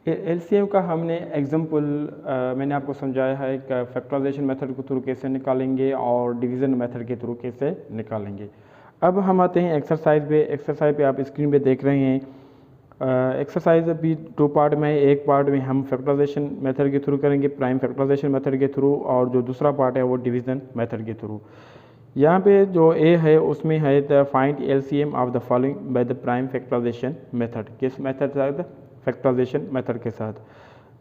LCM का हमने example मैंने आपको समझाया है कि फैक्टराइजेशन मेथड के थ्रू कैसे निकालेंगे और डिवीज़न मेथड के थ्रू कैसे निकालेंगे। अब हम आते हैं एक्सरसाइज पे। एक्सरसाइज पे आप स्क्रीन पे देख रहे हैं। एक्सरसाइज भी दो पार्ट में है। एक पार्ट में हम फैक्टराइजेशन मेथड के थ्रू करेंगे, प्राइम फैक्टराइजेशन मेथड के थ्रू, और जो दूसरा पार्ट है वो डिवीज़न मेथड के थ्रू। यहाँ पे जो ए है उसमें है the find LCM of the following by the prime factorization method. किस मेथड के साथ? फैक्टराइजेशन मेथड के साथ।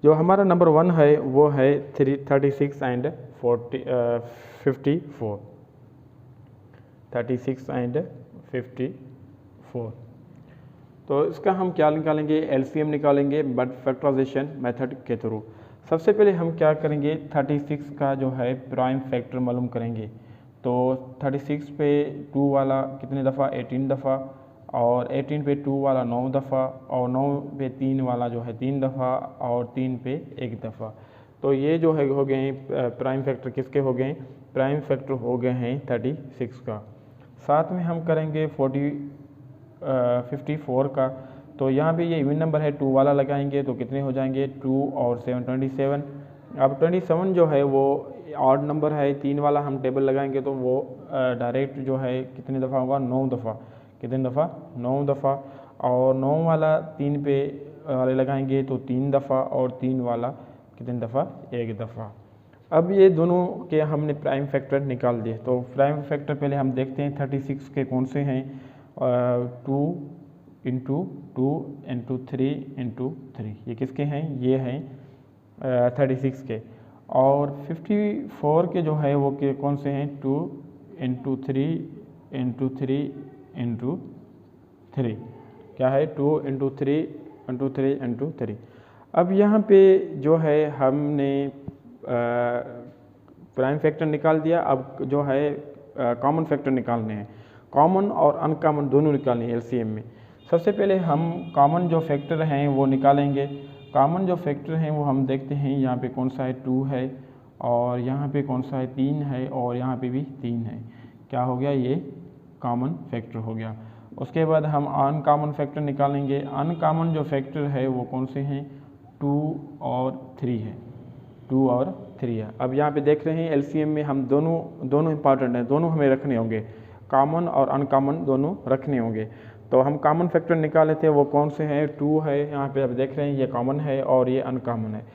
जो हमारा नंबर 1 है वो है 36 एंड 54। 36 एंड 54। तो इसका हम क्या निकालेंगे? एलसीएम निकालेंगे बट फैक्टराइजेशन मेथड के थ्रू। सबसे पहले हम क्या करेंगे? 36 का जो है प्राइम फैक्टर मालूम करेंगे। तो 36 पे 2 वाला कितने दफ़ा? 18 दफ़ा, और 18 पे 2 वाला 9 दफ़ा, और 9 पे 3 वाला जो है 3 दफ़ा, और 3 पे 1 दफ़ा। तो ये जो है हो गए हैं प्राइम फैक्टर। किसके हो गए? प्राइम फैक्टर हो गए हैं 36 का। साथ में हम करेंगे 54 का। तो यहाँ पे ये इवन नंबर है, 2 वाला लगाएंगे तो कितने हो जाएंगे? 2 और 7 27। अब 27 जो है वो ऑड नंबर है, 3 वाला हम टेबल लगाएंगे तो वो डायरेक्ट जो है कितने दफ़ा होगा? 9 दफ़ा। कितने दफ़ा? 9 दफ़ा। और 9 वाला 3 पे वाले लगाएंगे तो 3 दफ़ा, और 3 वाला कितने दफ़ा? 1 दफ़ा। अब ये दोनों के हमने प्राइम फैक्टर निकाल दिए। तो प्राइम फैक्टर पहले हम देखते हैं 36 के कौन से हैं। 2 इंटू 2 इंटू 3 इंटू 3, ये किसके हैं? ये हैं 36 के। और 54 के जो है वो के कौन से हैं? 2 इंटू 3 इंटू 3 इंटू 3। क्या है? 2 इंटू 3 इंटू 3 इंटू 3। अब यहाँ पे जो है हमने प्राइम फैक्टर निकाल दिया। अब जो है कॉमन फैक्टर निकालने हैं। कॉमन और अनकॉमन दोनों निकालने हैं एलसीएम में। सबसे पहले हम कॉमन जो फैक्टर हैं वो निकालेंगे। कॉमन जो फैक्टर हैं वो हम देखते हैं। यहाँ पे कौन सा है? 2 है, और यहाँ पे कौन सा है? 3 है, और यहाँ पे भी 3 है। क्या हो गया? ये कॉमन फैक्टर हो गया। उसके बाद हम अनकॉमन फैक्टर निकालेंगे। अनकॉमन जो फैक्टर है वो कौन से हैं? 2 और 3 है। 2 और 3 है। अब यहाँ पे देख रहे हैं एलसीएम में हम दोनों इंपॉर्टेंट हैं, दोनों हमें रखने होंगे। कॉमन और अनकॉमन दोनों रखने होंगे। तो हम कॉमन फैक्टर निकाले थे, वो कौन से हैं? 2 है, यहाँ पे आप देख रहे हैं ये कॉमन है और ये अनकॉमन है।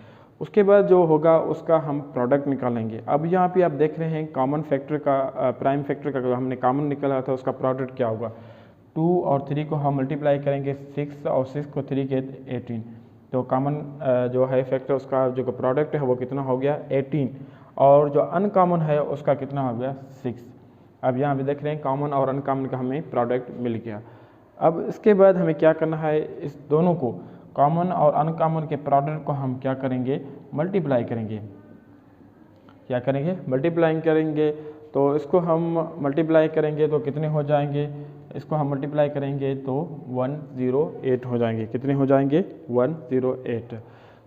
उसके बाद जो होगा उसका हम प्रोडक्ट निकालेंगे। अब यहाँ पे आप देख रहे हैं कॉमन फैक्टर का प्राइम फैक्टर का जो हमने कॉमन निकाला था उसका प्रोडक्ट क्या होगा? 2 और 3 को हम मल्टीप्लाई करेंगे 6, और 6 को 3 के 18। तो कॉमन जो है फैक्टर उसका जो प्रोडक्ट है वो कितना हो गया? 18। और जो अनकॉमन है उसका कितना हो गया? 6। अब यहाँ पे देख रहे हैं कॉमन और अनकॉमन का हमें प्रोडक्ट मिल गया। अब इसके बाद हमें क्या करना है? इस दोनों को, कॉमन और अनकॉमन के प्रोडक्ट को हम क्या करेंगे? मल्टीप्लाई करेंगे। क्या करेंगे? मल्टीप्लाइंग करेंगे। तो इसको हम मल्टीप्लाई करेंगे तो कितने हो जाएंगे? इसको हम मल्टीप्लाई करेंगे तो 108 हो जाएंगे। कितने हो जाएंगे? 108।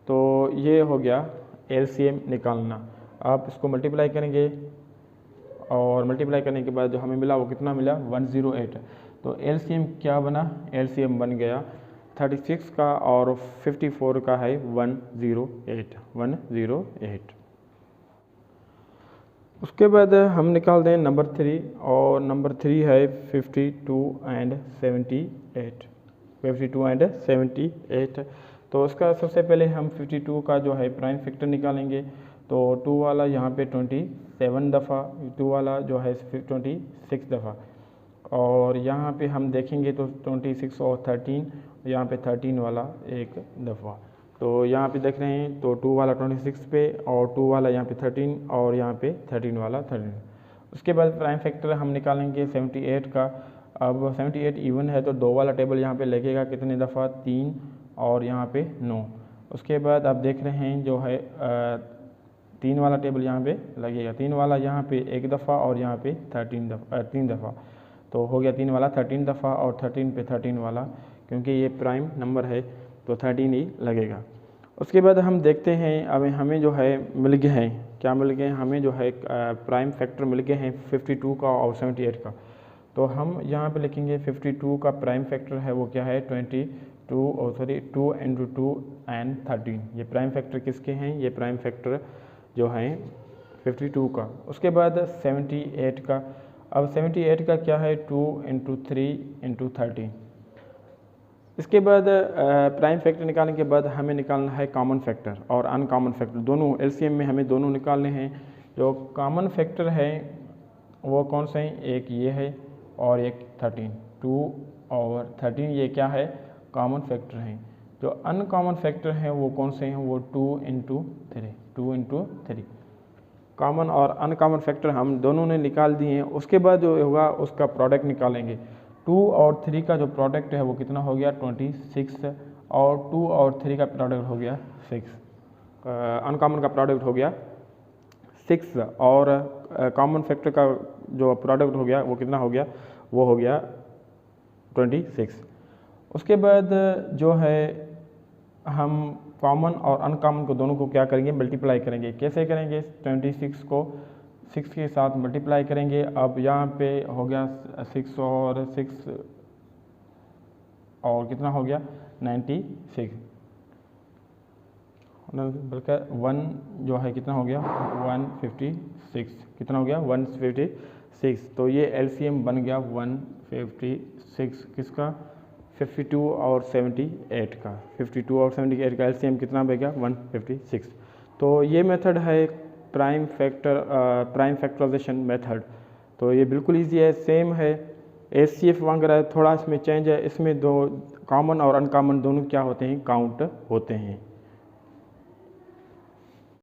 तो ये हो गया एलसीएम निकालना। आप इसको मल्टीप्लाई करेंगे, और मल्टीप्लाई करने के बाद जो हमें मिला वो कितना मिला? 108। तो एलसीएम क्या बना? एलसीएम बन गया 36 का और 54 का है 108। 108। उसके बाद हम निकाल दें नंबर 3, और नंबर 3 है 52 एंड 78। 52 एंड 78। तो उसका सबसे पहले हम 52 का जो है प्राइम फैक्टर निकालेंगे। तो 2 वाला यहाँ पे 27 दफ़ा, 2 वाला जो है 26 दफ़ा, और यहाँ पे हम देखेंगे तो 26 और 13, यहाँ पे 13 वाला 1 दफ़ा। तो यहाँ पे देख रहे हैं तो 2 वाला 26 पे, और 2 वाला यहाँ पे 13, और यहाँ पे 13 वाला 13। उसके बाद प्राइम फैक्टर हम निकालेंगे 78 का। अब 78 इवन है तो 2 वाला टेबल यहाँ पे लगेगा कितने दफ़ा? 3, और यहाँ पे 9। उसके बाद आप देख रहे हैं जो है 3 वाला टेबल यहाँ पे लगेगा। 3 वाला यहाँ पे 1 दफ़ा, और यहाँ पे 3 दफ़ा। तो हो गया 3 वाला 13 दफ़ा, और 13 पे 13 वाला, क्योंकि ये प्राइम नंबर है तो 13 ही लगेगा। उसके बाद हम देखते हैं अब हमें जो है मिल गए हैं, क्या मिल गए हैं? हमें जो है प्राइम फैक्टर मिल गए हैं 52 का और 78 का। तो हम यहाँ पे लिखेंगे 52 का प्राइम फैक्टर है वो क्या है? 2 इंटू 2 एंड 13, ये प्राइम फैक्टर किसके हैं, ये प्राइम फैक्टर जो हैं 52 का। उसके बाद 78 का, अब 78 का क्या है 2 इंटू 3 इंटू 13। इसके बाद प्राइम फैक्टर निकालने के बाद हमें निकालना है कॉमन फैक्टर और अनकॉमन फैक्टर, दोनों एलसीएम में हमें दोनों निकालने हैं। जो कॉमन फैक्टर है वो कौन से हैं, एक ये है और एक 13, 2 और 13 ये क्या है कॉमन फैक्टर हैं। जो अनकॉमन फैक्टर हैं वो कौन से हैं, वो 2 इंटू 3। कॉमन और अनकॉमन फैक्टर हम दोनों ने निकाल दिए हैं। उसके बाद जो होगा उसका प्रोडक्ट निकालेंगे। 2 और 3 का जो प्रोडक्ट है वो कितना हो गया 26, और 2 और 3 का प्रोडक्ट हो गया 6, अनकॉमन का प्रोडक्ट हो गया 6, और कॉमन फैक्टर का जो प्रोडक्ट हो गया वो कितना हो गया, वो हो गया 26। उसके बाद जो है हम कॉमन और अनकॉमन को दोनों को क्या करेंगे, मल्टीप्लाई करेंगे। कैसे करेंगे, 26 को 6 के साथ मल्टीप्लाई करेंगे। अब यहाँ पे हो गया 6 और 6 और कितना हो गया 96, बल्कि 1 जो है कितना हो गया 156, कितना हो गया 156। तो ये एलसीएम बन गया 156 किसका, 52 और 78 का। 52 और 78 का एलसीएम कितना बन गया 156। तो ये मेथड है प्राइम फैक्टराइजेशन मेथड। तो ये बिल्कुल इजी है, सेम है, एचसीएफ मांग रहा है, थोड़ा इसमें चेंज है। इसमें दो कॉमन और अनकॉमन दोनों क्या होते हैं, काउंट होते हैं।